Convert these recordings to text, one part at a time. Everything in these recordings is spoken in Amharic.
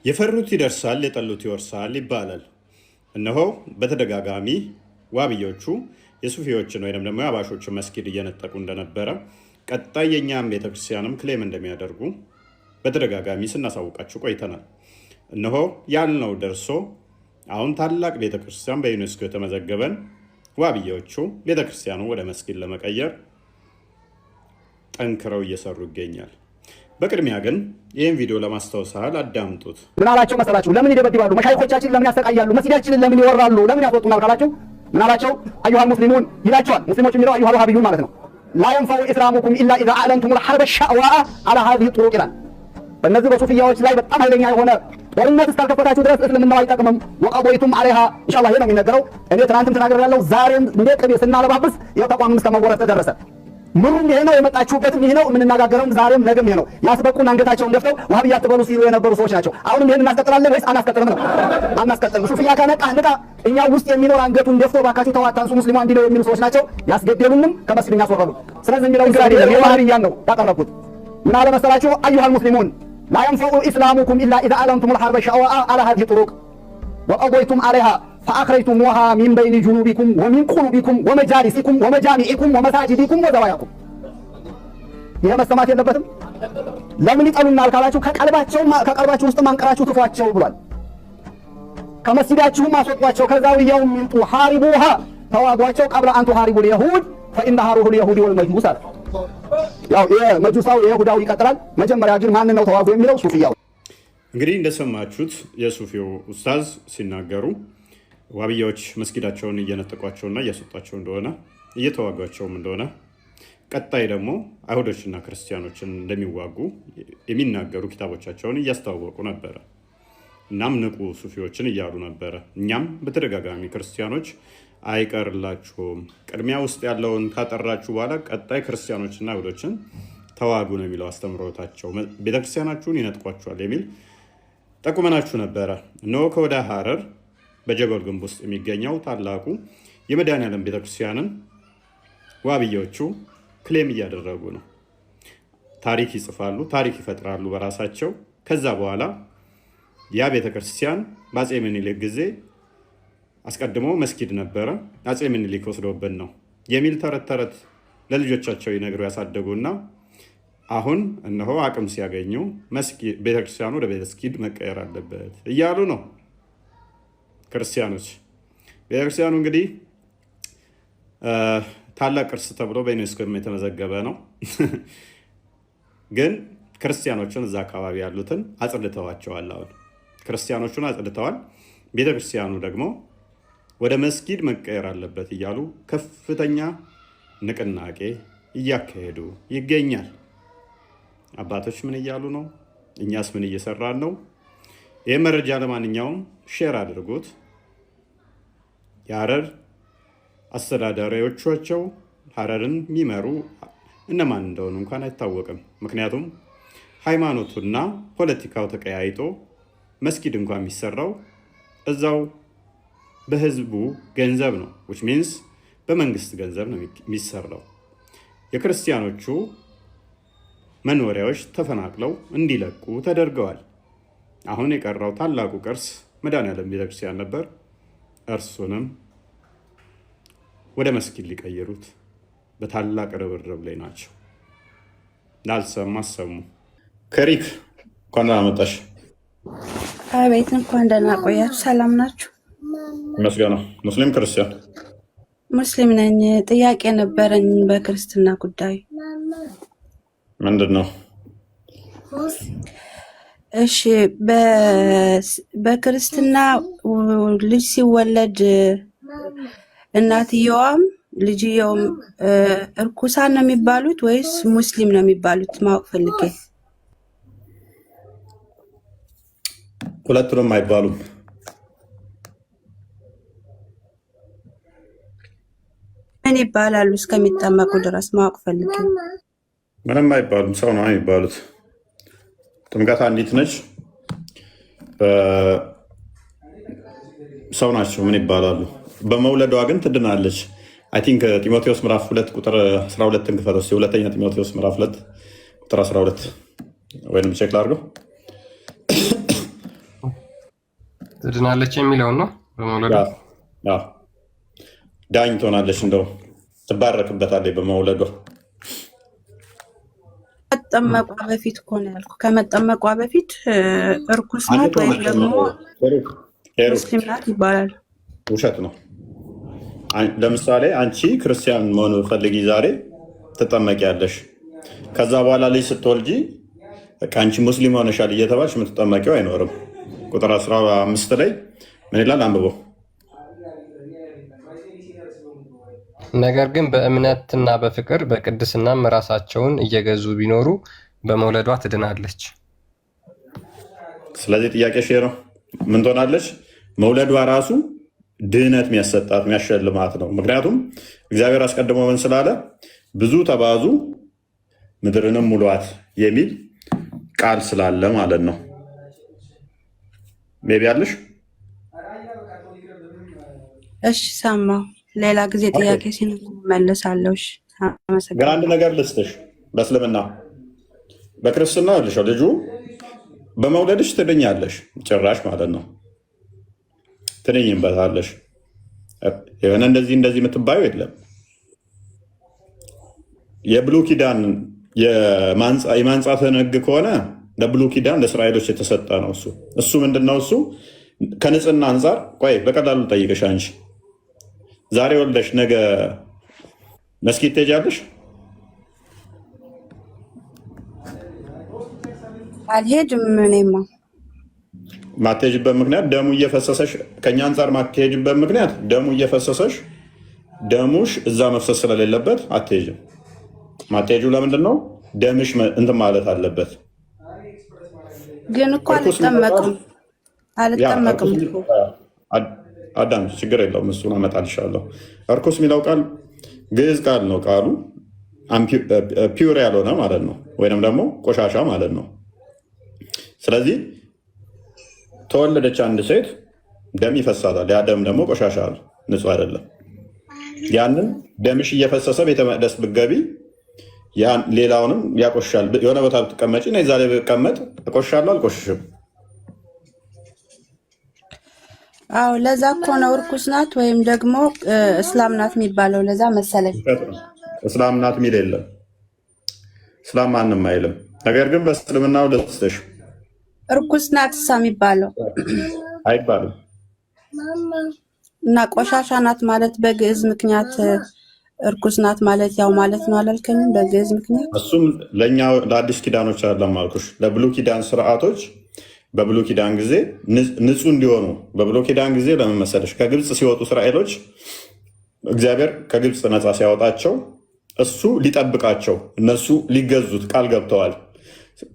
የፈሩት ይደርሳል የጠሉት ይወርሳል ይባላል። እነሆ በተደጋጋሚ ዋብዮቹ የሱፊዎችን ወይም ደግሞ የአባሾችን መስጊድ እየነጠቁ እንደነበረ ቀጣይ የኛም ቤተክርስቲያንም ክሌም እንደሚያደርጉ በተደጋጋሚ ስናሳውቃችሁ ቆይተናል። እነሆ ያልነው ደርሶ አሁን ታላቅ ቤተክርስቲያን በዩኔስኮ የተመዘገበን ዋብዮቹ ቤተክርስቲያኑ ወደ መስጊድ ለመቀየር ጠንክረው እየሰሩ ይገኛል። በቅድሚያ ግን ይህን ቪዲዮ ለማስታወስ ያህል አዳምጡት። ምን አላቸው መሰላችሁ? ለምን ይደበድባሉ? መሻይኾቻችን ለምን ያሰቃያሉ? መስጊዳችንን ለምን ይወራሉ? ለምን ያስወጡናል ካላችሁ ምን አላቸው? አዩሃ ሙስሊሙን ይላቸዋል። ሙስሊሞች የሚለው አዩሃ ወሃቢዩን ማለት ነው። ላ የንፈዑ ኢስላሙኩም ኢላ ኢዛ አዕለንቱሙል ሐርበ ሸዕዋአ አላ ሃዚሂ ጡሩቅ ይላል። በእነዚህ በሱፊያዎች ላይ በጣም ኃይለኛ የሆነ ጦርነት እስካልከፈታችሁ ድረስ እስልምናው አይጠቅምም። ወቀቦይቱም አለይሃ ኢንሻአላህ ይሄ ነው የሚነገረው። እኔ ትናንትም ተናግሬያለሁ። ዛሬም እንደ ቅቤ ስናለባብስ ያው ተቋም እስከ መወረስ ተደረሰ። ምኑም ይሄ ነው፣ የመጣችሁበትም ይሄ ነው፣ የምንነጋገረውም ዛሬም ነገም ይሄ ነው። ያስበቁን አንገታቸውን ደፍተው ዋህብያ አትበሉ ሲሉ የነበሩ ሰዎች ናቸው። አሁንም ይሄን እናስቀጥላለን ወይስ አናስቀጥልም ነው? አናስቀጥልም። ሱፊያ ከነቃ ንቃ። እኛ ውስጥ የሚኖር አንገቱን ደፍቶ ባካችሁ ተዋታንሱ ሙስሊሙ እንዲለው የሚሉ ሰዎች ናቸው። ያስገደሉንም ከመስጊድ ያስወረዱ። ስለዚህ የሚለው እንግዲህ አይደለም የዋህብያን ነው ያቀረብኩት። ምን አለ መሰላችሁ? አዩሃል ሙስሊሙን ላ የንፈዑ ኢስላሙኩም ኢላ ኢዛ አዕለንቱሙል ሐርበ ሸዕዋአ አላ ሃዚሂ ጡሩቅ ወቀቦይቱም አለይሃ ፈአኽረጅቱሙሃ ሚን በይኒ ጁኑቢኩም ወሚን ቁሉቢኩም ወመጃሊሲኩም ወመጃሚዒኩም ወመሳጅዲኩም ወዘዋያኩም። ይሄ መሰማት የለበትም። ለምን ይጠሉናል ካላችሁ ከቀልባችሁ ውስጥ አንቀራችሁ ክፏቸው ብሏል። ከመስጊዳችሁም አስወጧቸው። ከዛውያው ሚንጡ ሐሪቡሃ ተዋጓቸው ቀብለ አንቱ ሐሪቡል የሁድ ፈኢነሃ ሩሁል የሁድ ወልመጅሙስ አለ። ያው የመጁሳው የይሁዳው ይቀጥላል። መጀመሪያ ግን ማን ነው ተዋጉ የሚለው? ሱፊያው። እንግዲህ እንደሰማችሁት የሱፊው ኡስታዝ ሲናገሩ ዋብያዎች መስጊዳቸውን እየነጠቋቸውና እያስወጧቸው እንደሆነ እየተዋጓቸውም እንደሆነ ቀጣይ ደግሞ አይሁዶችና ክርስቲያኖችን እንደሚዋጉ የሚናገሩ ኪታቦቻቸውን እያስተዋወቁ ነበረ። እናም ንቁ ሱፊዎችን እያሉ ነበረ። እኛም በተደጋጋሚ ክርስቲያኖች አይቀርላችሁም፣ ቅድሚያ ውስጥ ያለውን ካጠራችሁ በኋላ ቀጣይ ክርስቲያኖችና አይሁዶችን ተዋጉ ነው የሚለው አስተምሮታቸው። ቤተክርስቲያናችሁን ይነጥቋችኋል የሚል ጠቁመናችሁ ነበረ። እነሆ ከወደ ሐረር በጀጎል ግንብ ውስጥ የሚገኘው ታላቁ የመድኃኔዓለም ቤተክርስቲያንን ዋብዮቹ ክሌም እያደረጉ ነው። ታሪክ ይጽፋሉ፣ ታሪክ ይፈጥራሉ በራሳቸው። ከዛ በኋላ ያ ቤተክርስቲያን በአፄ ምኒልክ ጊዜ አስቀድሞ መስጊድ ነበረ፣ አፄ ምኒልክ ወስዶብን ነው የሚል ተረት ተረት ለልጆቻቸው ይነግሩ ያሳደጉና አሁን እነሆ አቅም ሲያገኙ ቤተክርስቲያኑ ወደ መስጊድ መቀየር አለበት እያሉ ነው ክርስቲያኖች። ቤተክርስቲያኑ እንግዲህ ታላቅ ቅርስ ተብሎ በዩኔስኮ የተመዘገበ ነው። ግን ክርስቲያኖችን እዛ አካባቢ ያሉትን አጽድተዋቸዋል። አሁን ክርስቲያኖቹን አጽድተዋል። ቤተክርስቲያኑ ደግሞ ወደ መስጊድ መቀየር አለበት እያሉ ከፍተኛ ንቅናቄ እያካሄዱ ይገኛል። አባቶች ምን እያሉ ነው? እኛስ ምን እየሰራን ነው? ይህ መረጃ ለማንኛውም ሼር አድርጉት። የሐረር አስተዳዳሪዎቻቸው ሐረርን የሚመሩ እነማን እንደሆኑ እንኳን አይታወቅም። ምክንያቱም ሃይማኖቱና ፖለቲካው ተቀያይቶ መስጊድ እንኳን የሚሰራው እዛው በህዝቡ ገንዘብ ነው። which means በመንግስት ገንዘብ ነው የሚሰራው። የክርስቲያኖቹ መኖሪያዎች ተፈናቅለው እንዲለቁ ተደርገዋል። አሁን የቀረው ታላቁ ቅርስ መድኃኔዓለም ቤተክርስቲያን ነበር። እርሱንም ወደ መስጊድ ሊቀይሩት በታላቅ ርብርብ ላይ ናቸው። ላልሰማ አሰሙ። ከሪክ እንኳን ደህና መጣሽ። አቤት፣ እንኳን ደህና ቆያችሁ። ሰላም ናችሁ? መስገና ሙስሊም ክርስቲያን? ሙስሊም ነኝ። ጥያቄ ነበረኝ በክርስትና ጉዳይ። ምንድን ነው? እሺ፣ በክርስትና ልጅ ሲወለድ እናትየዋም ልጅየውም እርኩሳን ነው የሚባሉት ወይስ ሙስሊም ነው የሚባሉት? ማወቅ ፈልጌ። ሁለቱንም አይባሉም። ምን ይባላሉ እስከሚጠመቁ ድረስ? ማወቅ ፈልጌ። ምንም አይባሉም። ሰው ነው የሚባሉት። ጥምቀት አንዲት ነች። ሰው ናቸው። ምን ይባላሉ? በመውለዷ ግን ትድናለች። አይ ቲንክ ጢሞቴዎስ ምዕራፍ 2 ቁጥር 12 ክፈተው። ሁለተኛ ጢሞቴዎስ ምዕራፍ 2 ቁጥር 12 ወይንም ቼክ ላድርገው። ትድናለች የሚለውን ነው። በመውለዷ ዳኝ ትሆናለች፣ እንደው ትባረክበታለች በመውለዷ። ከመጠመቋ በፊት እኮ ነው ያልኩህ። ከመጠመቋ በፊት እርኩስ ናት ወይም ደግሞ ሙስሊም ናት ይባላል። ውሸት ነው። ለምሳሌ አንቺ ክርስቲያን መሆን ፈልጊ፣ ዛሬ ትጠመቂያለሽ። ከዛ በኋላ ልጅ ስትወልጂ አንቺ ሙስሊም ሆነሻል እየተባልሽ የምትጠመቂው አይኖርም። ቁጥር 15 ላይ ምን ይላል? አንብበው። ነገር ግን በእምነትና በፍቅር በቅድስናም ራሳቸውን እየገዙ ቢኖሩ በመውለዷ ትድናለች። ስለዚህ ጥያቄ ነው፣ ምን ትሆናለች? መውለዷ ራሱ ድህነት የሚያሰጣት የሚያሸልማት ነው። ምክንያቱም እግዚአብሔር አስቀድሞ ምን ስላለ? ብዙ ተባዙ ምድርንም ሙሏት የሚል ቃል ስላለ ማለት ነው። ሜቢ አለሽ? እሺ ሰማሁ። ሌላ ጊዜ ጥያቄ ሲኖር እመልሳለሁ። ግን አንድ ነገር ልስጥሽ። በእስልምና በክርስትና ልሻው ልጁ በመውለድሽ ትድኛለሽ፣ ጭራሽ ማለት ነው ትድኝበታለሽ። የሆነ እንደዚህ የምትባዩ የለም። የብሉይ ኪዳን የማንጻትን ሕግ ከሆነ ለብሉይ ኪዳን ለእስራኤሎች የተሰጠ ነው። እሱ ምንድነው? እሱ ከንጽህና አንጻር ቆይ በቀላሉ ጠይቀሽ አንቺ ዛሬ ወልደሽ ነገ መስጊድ ትሄጃለሽ? አልሄድም። እኔማ ማትሄጂበት ምክንያት ደሙ እየፈሰሰሽ፣ ከኛ አንጻር ማትሄጂበት ምክንያት ደሙ እየፈሰሰሽ ደሙሽ እዛ መፍሰስ ስለሌለበት አትሄጂም። ማትሄጂው ለምንድን ነው? ደምሽ እንትን ማለት አለበት። ግን እኮ አልጠመቅም። አዳም ችግር የለውም፣ እሱን አመጣልሻለሁ። እርኩስ የሚለው ቃል ግዕዝ ቃል ነው። ቃሉ ፒውር ያልሆነ ማለት ነው፣ ወይም ደግሞ ቆሻሻ ማለት ነው። ስለዚህ ተወለደች አንድ ሴት ደም ይፈሳታል። ያ ደም ደግሞ ቆሻሻ ነው፣ ንጹህ አይደለም። ያንን ደምሽ እየፈሰሰ ቤተ መቅደስ ብትገቢ ሌላውንም ያቆሻል። የሆነ ቦታ ብትቀመጪ እና ዛ ላይ ብቀመጥ እቆሻለሁ አልቆሽሽም? አዎ ለዛ እኮ ነው እርኩስ ናት ወይም ደግሞ እስላም ናት የሚባለው። ለዛ መሰለኝ። እስላም ናት የሚል የለም። እስላም ማንም አይልም። ነገር ግን በእስልምናው ደስተሽ እርኩስ ናት እሳ የሚባለው አይባልም። እና ቆሻሻ ናት ማለት በግዕዝ ምክንያት እርኩስ ናት ማለት ያው ማለት ነው አላልከኝም? በግዕዝ ምክንያት እሱም ለእኛ ለአዲስ ኪዳኖች አይደለም አልኩሽ። ለብሉይ ኪዳን ስርዓቶች በብሉይ ኪዳን ጊዜ ንጹህ እንዲሆኑ በብሉይ ኪዳን ጊዜ ለምን መሰለሽ? ከግብፅ ሲወጡ እስራኤሎች እግዚአብሔር ከግብፅ ነፃ ሲያወጣቸው እሱ ሊጠብቃቸው እነሱ ሊገዙት ቃል ገብተዋል።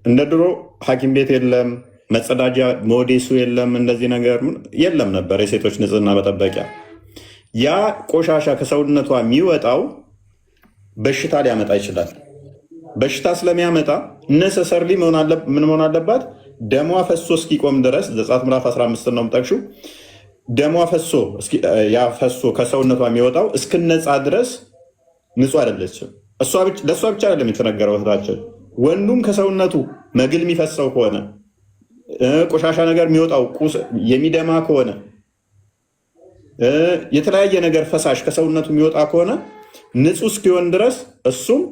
እንደ ድሮ ሐኪም ቤት የለም፣ መጸዳጃ ሞዴሱ የለም፣ እንደዚህ ነገር የለም ነበር፣ የሴቶች ንጽህና መጠበቂያ። ያ ቆሻሻ ከሰውነቷ የሚወጣው በሽታ ሊያመጣ ይችላል። በሽታ ስለሚያመጣ ነሰሰርሊ ምን መሆን አለባት? ደሟ ፈሶ እስኪቆም ድረስ ዘጸአት ምዕራፍ 15 ነው የምጠቅሽው። ደሟ ፈሶ ከሰውነቷ የሚወጣው እስክነጻ ድረስ ንጹህ አይደለችም። ለእሷ ብቻ አይደለም የተነገረው እህታችን፣ ወንዱም ከሰውነቱ መግል የሚፈሰው ከሆነ ቆሻሻ ነገር የሚወጣው የሚደማ ከሆነ የተለያየ ነገር ፈሳሽ ከሰውነቱ የሚወጣ ከሆነ ንጹህ እስኪሆን ድረስ እሱም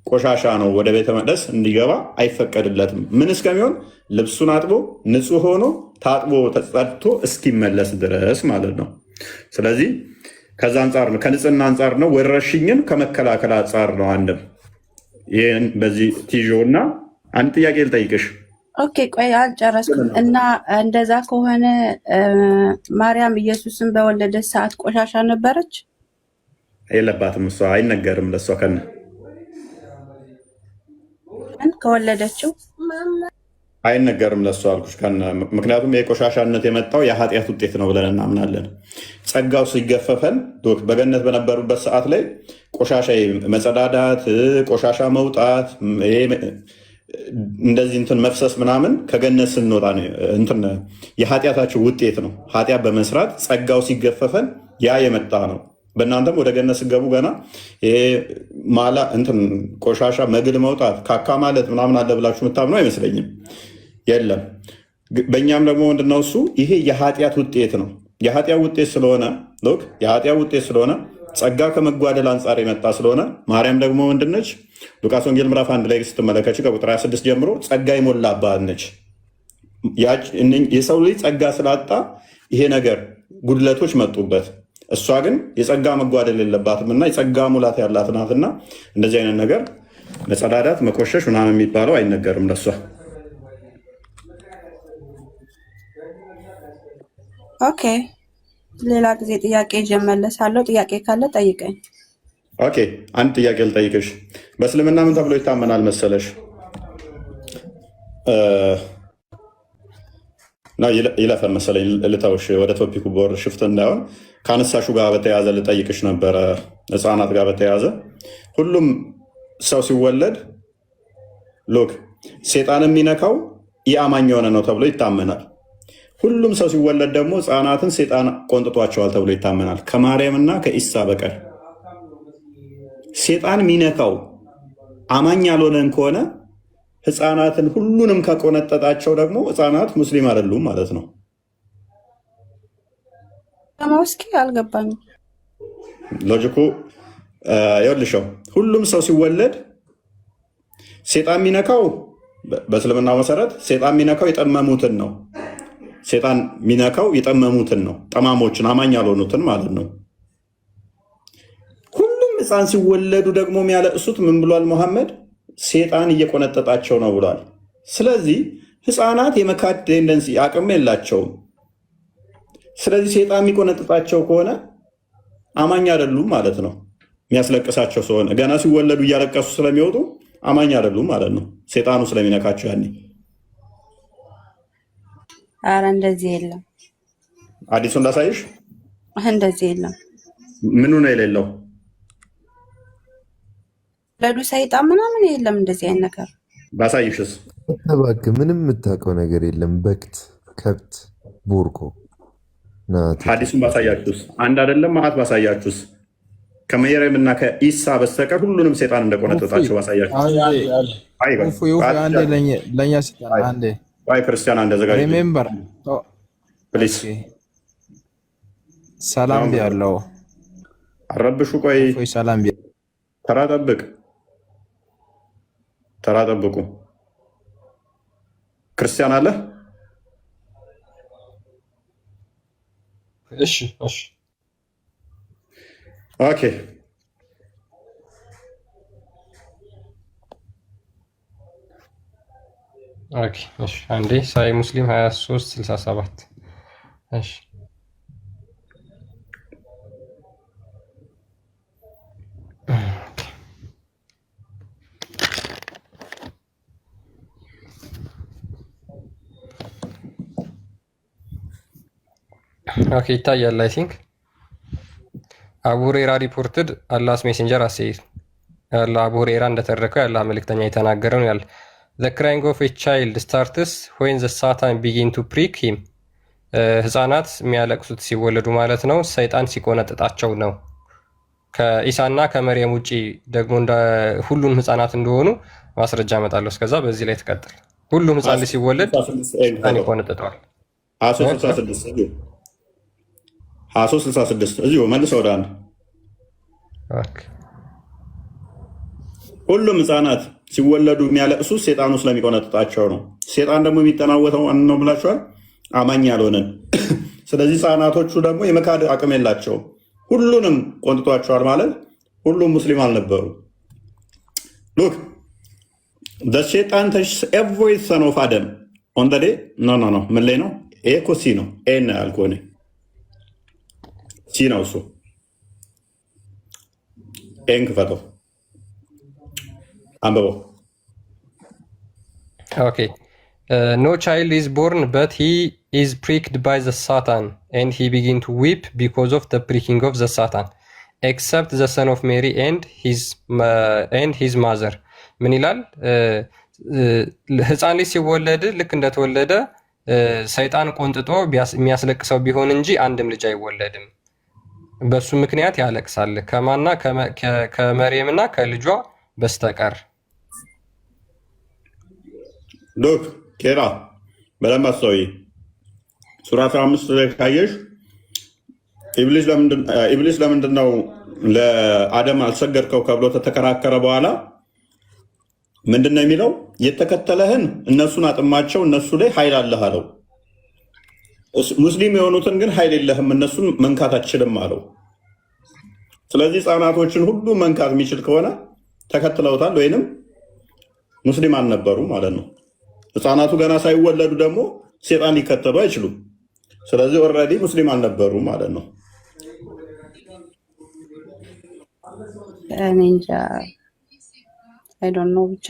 ቆሻሻ ነው። ወደ ቤተ መቅደስ እንዲገባ አይፈቀድለትም። ምን እስከሚሆን? ልብሱን አጥቦ ንጹህ ሆኖ ታጥቦ ተጸድቶ እስኪመለስ ድረስ ማለት ነው። ስለዚህ ከዛ አንጻር ነው፣ ከንጽህና አንጻር ነው። ወረርሽኝን ከመከላከል አንጻር ነው። አንድም ይህን በዚህ ቲዦ እና አንድ ጥያቄ ልጠይቅሽ። ኦኬ ቆይ አልጨረስኩም። እና እንደዛ ከሆነ ማርያም ኢየሱስን በወለደች ሰዓት ቆሻሻ ነበረች? የለባትም። እሷ አይነገርም ለእሷ ከወለደችው አይነገርም ለእሷ አልኩሽ። ምክንያቱም የቆሻሻነት የመጣው የኃጢአት ውጤት ነው ብለን እናምናለን። ጸጋው ሲገፈፈን በገነት በነበሩበት ሰዓት ላይ ቆሻሻ መጸዳዳት፣ ቆሻሻ መውጣት፣ እንደዚህ እንትን መፍሰስ ምናምን ከገነት ስንወጣ የኃጢአታቸው ውጤት ነው። ኃጢአት በመስራት ጸጋው ሲገፈፈን ያ የመጣ ነው። በእናንተም ወደ ገነት ስገቡ ገና ማላ እንትን ቆሻሻ መግል መውጣት ካካ ማለት ምናምን አለ ብላችሁ የምታምነው አይመስለኝም። የለም በእኛም ደግሞ ምንድነው እሱ ይሄ የኃጢአት ውጤት ነው። የኃጢአት ውጤት ስለሆነ ጸጋ ከመጓደል አንጻር የመጣ ስለሆነ ማርያም ደግሞ ምንድነች? ሉቃስ ወንጌል ምዕራፍ 1 ላይ ስትመለከች ከቁጥር 26 ጀምሮ ጸጋ ይሞላባት ነች። የሰው ልጅ ጸጋ ስላጣ ይሄ ነገር ጉድለቶች መጡበት። እሷ ግን የጸጋ መጓደል የለባትም እና የጸጋ ሙላት ያላት ናትና እንደዚህ አይነት ነገር መጸዳዳት፣ መቆሸሽ ምናምን የሚባለው አይነገርም ለሷ። ኦኬ፣ ሌላ ጊዜ ጥያቄ ይዤ እመለሳለሁ። ጥያቄ ካለ ጠይቀኝ። ኦኬ፣ አንድ ጥያቄ ልጠይቅሽ። በእስልምና ምን ተብሎ ይታመናል መሰለሽ? ይለፈን መሰለኝ ልተውሽ፣ ወደ ቶፒኩ ቦር ሽፍት እንዳይሆን ከአነሳሹ ጋር በተያያዘ ልጠይቅሽ ነበረ። ህፃናት ጋር በተያያዘ ሁሉም ሰው ሲወለድ ሎክ ሴጣን የሚነካው የአማኝ የሆነ ነው ተብሎ ይታመናል። ሁሉም ሰው ሲወለድ ደግሞ ህፃናትን ሴጣን ቆንጥጧቸዋል ተብሎ ይታመናል፣ ከማርያምና ከኢሳ በቀር። ሴጣን የሚነካው አማኝ ያልሆነን ከሆነ ህፃናትን ሁሉንም ከቆነጠጣቸው ደግሞ ህፃናት ሙስሊም አይደሉም ማለት ነው። እስኪ አልገባኝም። ሎጂኩ ይኸውልሽው፣ ሁሉም ሰው ሲወለድ ሴጣን የሚነካው በእስልምናው መሰረት ሴጣን የሚነካው የጠመሙትን ነው። ሴጣን የሚነካው የጠመሙትን ነው፣ ጠማሞችን፣ አማኝ ያልሆኑትን ማለት ነው። ሁሉም ህፃን ሲወለዱ ደግሞ የሚያለቅሱት ምን ብሏል መሐመድ? ሴጣን እየቆነጠጣቸው ነው ብሏል። ስለዚህ ህፃናት የመካድ ቴንደንሲ አቅም የላቸውም። ስለዚህ ሴጣን የሚቆነጥጣቸው ከሆነ አማኝ አይደሉም ማለት ነው። የሚያስለቅሳቸው ስለሆነ ገና ሲወለዱ እያለቀሱ ስለሚወጡ አማኝ አይደሉም ማለት ነው፣ ሴጣኑ ስለሚነካቸው። ያኔ አረ እንደዚህ የለም። አዲሱ እንዳሳይሽ። እንደዚህ የለም። ምኑ ነው የሌለው? ለዱ ሰይጣን ምናምን የለም እንደዚህ አይነት ነገር። ባሳይሽስ? እባክህ ምንም የምታውቀው ነገር የለም። በክት ከብት ቦርኮ ሐዲሱን ባሳያችሁስ? አንድ አይደለም ማለት ባሳያችሁስ? ከመርየም እና ከኢሳ በስተቀር ሁሉንም ሴጣን እንደቆነጠጣቸው ባሳያችሁ። ክርስቲያን እንደዘጋጅ ፕሊዝ። ሰላም ያለው አረብሹ። ቆይ ሰላም ተራ ጠብቁ። ክርስቲያን አለ? እሺ ኦኬ። አንዴ ሳይ ሙስሊም 2367 እሺ ኦኬ ይታያል። አይ ቲንክ አቡ ሁረይራ ሪፖርትድ አላህስ ሜሴንጀር አሴይድ ያለ አቡ ሁረይራ እንደተረከው ያለ መልእክተኛ የተናገረው ነው ያለ the crying of a child starts when the satan begin to prick him ህፃናት የሚያለቅሱት ሲወለዱ ማለት ነው፣ ሰይጣን ሲቆነጥጣቸው ነው። ከኢሳና ከመርየም ውጪ ደግሞ ሁሉም ህፃናት እንደሆኑ ማስረጃ እመጣለሁ። እስከዛ በዚህ ላይ ተቀጥል። ሁሉም ህፃን ልጅ ሲወለድ ሰይጣን ይቆነጥጠዋል። 2366 እዚሁ መልሰው ወደ አንድ። ሁሉም ህፃናት ሲወለዱ የሚያለቅሱ ሴጣኑ ስለሚቆነጥጣቸው ነው። ሴጣን ደግሞ የሚጠናወተው ነው ብላችኋል፣ አማኝ ያልሆነን። ስለዚህ ህፃናቶቹ ደግሞ የመካድ አቅም የላቸውም። ሁሉንም ቆንጥጧቸዋል ማለት ሁሉም ሙስሊም አልነበሩ። ሉክ ሴጣን ተች ኤቭሪ ሰን ኦፍ አደም ኦን ዘ ዴይ ኖ ምን ላይ ነው? ኤ እኮ ሲ ነው። ኤ ነው ያልኩህ እኔ ሲ ነው እሱ። ኤን ክፈተው አንብበው። ኦኬ no child is born but he is pricked by the Satan and he begin to weep because of the pricking of the Satan except the son of Mary and his mother ምን ይላል? ህፃን ልጅ ሲወለድ ልክ እንደተወለደ ሰይጣን ቆንጥጦ የሚያስለቅሰው ቢሆን እንጂ አንድም ልጅ አይወለድም። በሱ ምክንያት ያለቅሳል ከማና ከመርየምና ከልጇ በስተቀር። ዶክ ኬራ በደንብ አስተውይ። ሱራ 15 ላይ ካየሽ ኢብሊስ ለምንድን ነው ለአደም አልሰገድከው ከብሎ ተከራከረ በኋላ ምንድን ነው የሚለው? የተከተለህን እነሱን አጥማቸው፣ እነሱ ላይ ኃይል አለህ አለው። ሙስሊም የሆኑትን ግን ኃይል የለህም፣ እነሱን መንካት አትችልም አለው። ስለዚህ ህፃናቶችን ሁሉ መንካት የሚችል ከሆነ ተከትለውታል ወይንም ሙስሊም አልነበሩ ማለት ነው። ህፃናቱ ገና ሳይወለዱ ደግሞ ሴጣን ሊከተሉ አይችሉም። ስለዚህ ኦልሬዲ ሙስሊም አልነበሩ ማለት ነው። እኔ እንጃ አይ ዶንት ኖ ብቻ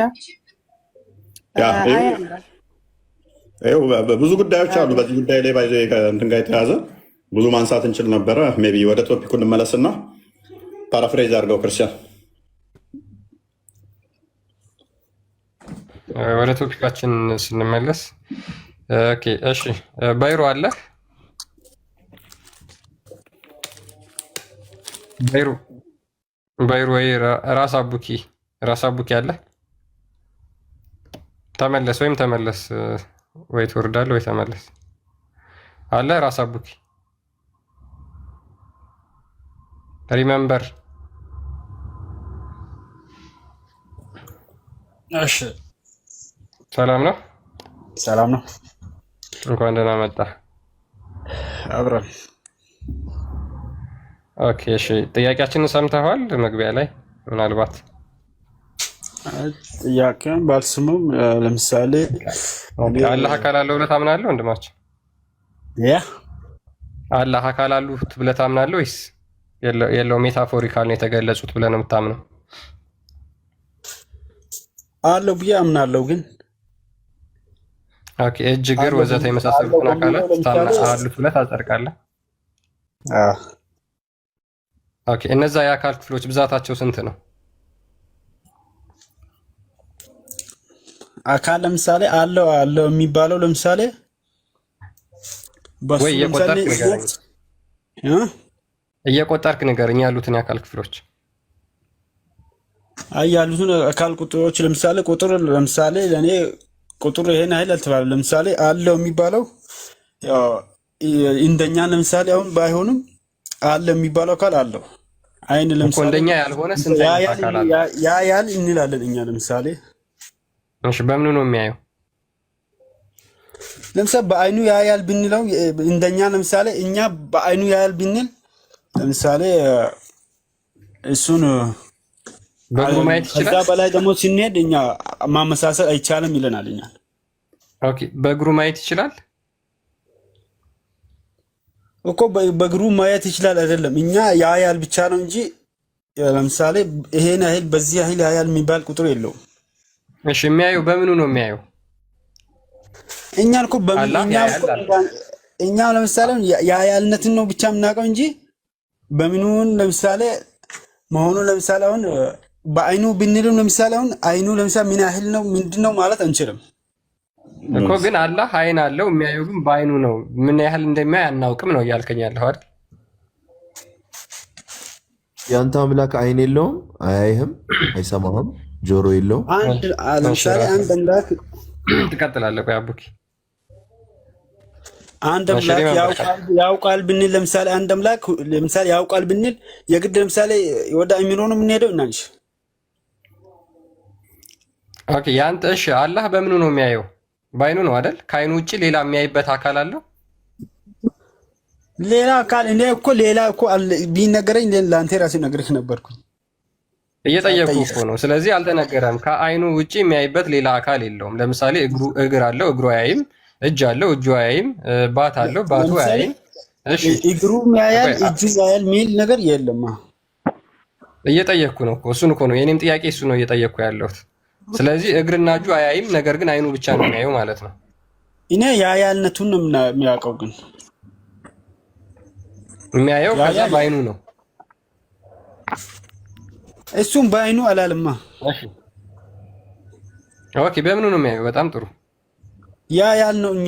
ብዙ ጉዳዮች አሉ። በዚህ ጉዳይ ላይ ባይዘ ከእንትን ጋር የተያዘ ብዙ ማንሳት እንችል ነበረ። ሜይ ቢ ወደ ቶፒኩ እንመለስና ፓራፍሬዝ አድርገው ክርስቲያን ወደ ቶፒካችን ስንመለስ ኦኬ እሺ ባይሮ አለ ባይሮ ወይ ራስ አቡኪ አለ ተመለስ ወይ ትወርዳለህ ወይ ተመለስ አለ ራስ አቡኪ ሪሜምበር እሺ ሰላም ነው እንኳን ደህና መጣ አብረን ኦኬ እሺ ጥያቄያችንን ሰምተዋል መግቢያ ላይ ምናልባት ጥያቄን ባልስሙም ለምሳሌ አላህ አካል አለው ብለህ ታምናለህ ወንድማችን አላህ አካል አሉት ብለህ ታምናለህ ወይስ የለው ሜታፎሪካል ነው የተገለጹት ብለህ ነው የምታምነው? አለው ብዬ አምናለሁ ግን ኦኬ እጅ እግር ወዘተ የመሳሰሉትን አካላት አሉት ብለህ ታጸድቃለህ? ኦኬ እነዛ የአካል ክፍሎች ብዛታቸው ስንት ነው? አካል ለምሳሌ አለው የሚባለው ለምሳሌ ወይ እየቆጠርክ ንገረኝ ያሉትን የአካል ክፍሎች። ያሉትን አካል ቁጥሮች ለምሳሌ ለኔ ቁጥር ይሄን ያህል አልተባለም። ለምሳሌ አለው የሚባለው ያው እንደኛ ለምሳሌ አሁን ባይሆንም አለ የሚባለው አካል አለው። አይን ለምሳሌ እንደኛ ያልሆነ ስንት አካል አለ? ያያል እንላለን እኛ ለምሳሌ። እሺ በምኑ ነው የሚያየው? ለምሳሌ በአይኑ ያያል ብንለው እንደኛ ለምሳሌ እኛ በአይኑ ያያል ብንል ለምሳሌ እሱን በእግሩ ማየት ይችላል። ከዛ በላይ ደግሞ ስንሄድ እኛ ማመሳሰል አይቻልም ይለናል እኛ። ኦኬ በእግሩ ማየት ይችላል እኮ በእግሩ ማየት ይችላል አይደለም፣ እኛ ያያል ብቻ ነው እንጂ ለምሳሌ ይሄን ያህል በዚህ ያህል ያያል የሚባል ቁጥር የለውም። እሺ የሚያየው በምኑ ነው የሚያየው? እኛ እኮ እኛ ለምሳሌ ያያልነትን ነው ብቻ የምናውቀው እንጂ በምኑን ለምሳሌ መሆኑን ለምሳሌ አሁን በአይኑ ብንልም ለምሳሌ አሁን አይኑ ለምሳሌ ምን ያህል ነው ምንድነው ማለት አንችልም እኮ። ግን አላህ አይን አለው፣ የሚያየው ግን በአይኑ ነው። ምን ያህል እንደሚያይ አናውቅም ነው እያልከኝ ያለኸው አይደል? ያንተ አምላክ አይን የለውም፣ አያይህም፣ አይሰማህም፣ ጆሮ የለውም። ለምሳሌ አንድ አምላክ ትቀጥላለህ። ቆይ አቡኪ አንድ አምላክ ያውቃል ብንል ለምሳሌ አንድ አምላክ ለምሳሌ ያውቃል ብንል የግድ ለምሳሌ ወደ አይምሮ ነው የምንሄደው እናንሽ። ኦኬ ያንተ እሺ አላህ በምኑ ነው የሚያየው? በአይኑ ነው አይደል? ከአይኑ ውጪ ሌላ የሚያይበት አካል አለው? ሌላ አካል እኔ እኮ ሌላ እኮ ቢነገረኝ ለአንተ ራሴ ነግሬህ ነበርኩኝ። እየጠየቁ እኮ ነው። ስለዚህ አልተነገረም። ከአይኑ ውጪ የሚያይበት ሌላ አካል የለውም። ለምሳሌ እግር አለው፣ እግሩ አያይም። እጅ አለው፣ እጁ አያይም። ባት አለው፣ ባቱ አያይም። እሺ እግሩ ያያል፣ እጁ ያያል ሚል ነገር የለም። እየጠየቅኩ ነው እኮ እሱን እኮ ነው የኔም ጥያቄ እሱ ነው እየጠየቅኩ ያለሁት። ስለዚህ እግርና እጁ አያይም፣ ነገር ግን አይኑ ብቻ ነው የሚያየው ማለት ነው። እኔ ያያልነቱን ነው የሚያውቀው፣ ግን የሚያየው ከዛ በአይኑ ነው። እሱም በአይኑ አላልማ። እሺ ኦኬ በምኑ ነው የሚያየው? በጣም ጥሩ ያያል ነው